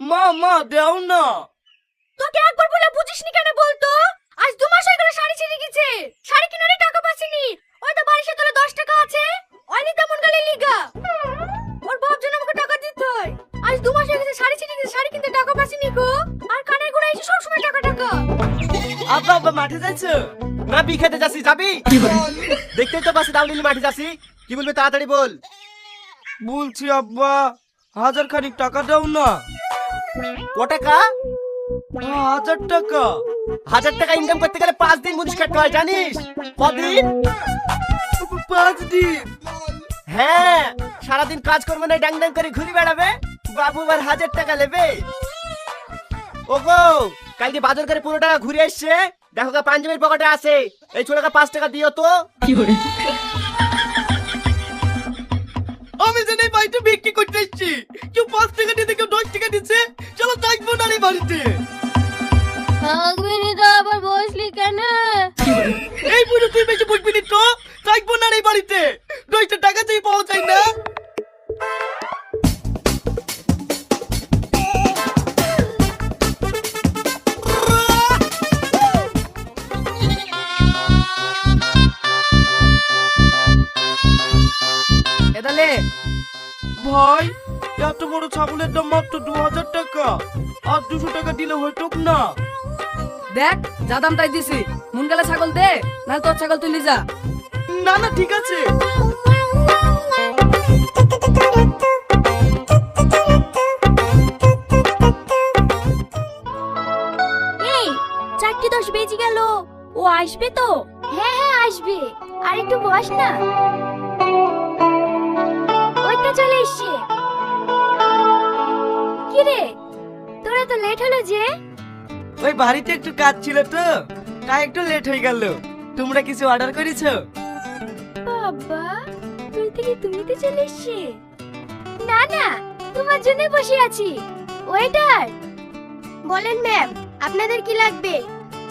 মা দেও না। তোকে একবার বলে বুঝিসনি কেন বলতো? আজ 2 মাস হয়ে গেল শাড়ি ছিঁড়ে গেছে, শাড়ি কিনারে টাকা পাসিনি। ওই তো বাড়িতে তোলে 10 টাকা আছে, ওইনি তেমন গেলে লিগা ওর বাপ জন্য আমাকে টাকা দিতে হয়। আজ 2 মাস হয়ে গেছে শাড়ি ছিঁড়ে গেছে, শাড়ি কিনতে টাকা পাসিনি গো। আর কানের গোড়া এসে সব সময় টাকা। আব্বা মাঠে যাচ্ছে না? বি খেতে যাচ্ছি, যাবি? দেখতে তো পাচ্ছি দাউলিনি মাঠে যাচ্ছি। কি বলবি তাড়াতাড়ি বল। বলছি আব্বা 1000 খানিক টাকা দাও না। ক টাকা? 1000 টাকা। 1000 টাকা ইনকাম করতে গেলে 5 দিন মুনিশ কাটতে হয়, জানিস? কদিন? 5 দিন। হ্যাঁ, সারাদিন কাজ করবে না, ড্যাং ড্যাং করে ঘুরে বেড়াবে। বাবু আর 1000 টাকা নেবে? ওগো, কালকে বাজার করে 15 টাকা ঘুরে এসছে, দেখো গা পাঞ্জাবির পকেটে আছে। এই ছোটকা 5 টাকা দিও তো। আমি জানি বাড়িতে বিক্রি করতে এসেছি, কেউ 5 টাকা দিতে, কেউ 10 টাকা দিচ্ছে। চলো থাকবো না এই বাড়িতে। থাকবি নি তো আবার বসলি কেন? এই বুড়ো তুই বেশি বুঝবি নি তো। থাকবো না এই বাড়িতে, 10 টাকা চাই পাওয়া যায় না। এদালে ভাই, এত বড় ছাগলের দাম মাত্র 2000 টাকা। আর 200 টাকা দিলে হতো না? দেখ, যা দাম তাই দিছি। মন গেলে ছাগল দে, না তোর ছাগল তুই নিয়ে যা। না না ঠিক আছে। এই 4:10 বেজে গেল, ও আসবে তো? হ্যাঁ আসবে। আর একটু বস না, ওইটা চলে এসছে। কি রে, তোরা তো লেট হলো যে? ওই বাড়িতে একটু কাজ ছিল তো, তাই একটু লেট হয়ে গেল। তোমরা কিছু অর্ডার করেছো? বাবা, তুই থেকে তুমি তো চলে এসছে। না, তোমার জন্য বসে আছি। ওয়েটার বলেন ম্যাম, আপনাদের কি লাগবে?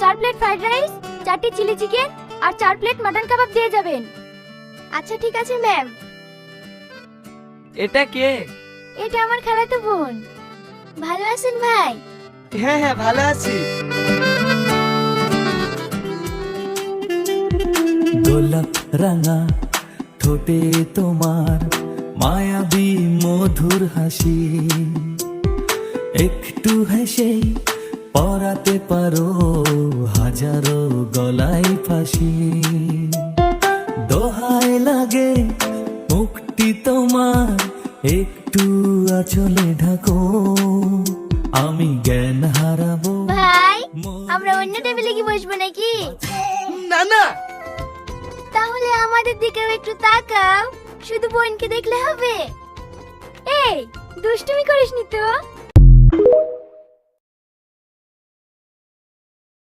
4 প্লেট ফ্রাইড রাইস, 4টি চিলি চিকেন আর 4 প্লেট মাটন কাবাব দিয়ে যাবেন। আচ্ছা ঠিক আছে ম্যাম। এটা কে? এটা আমার খালাতো বোন। ভালো আছেন ভাই? হ্যাঁ ভালো আছি। গোলাপ রাঙা ঠোঁটে তোমার মায়াবী মধুর হাসি, একটু হেসে পরাতে পারো হাজারো গলায় ফাঁসি। দোহায় লাগে মুক্তি তোমার, একটু আঁচলে ঢাকো, আমি জ্ঞান হারাবো। ভাই, আমরা অন্য টেবিলে কি বসবো নাকি? না তাহলে আমাদের দিকেও একটু তাকাও, শুধু বোনকে দেখলে হবে? এই দুষ্টুমি করিসনি তো?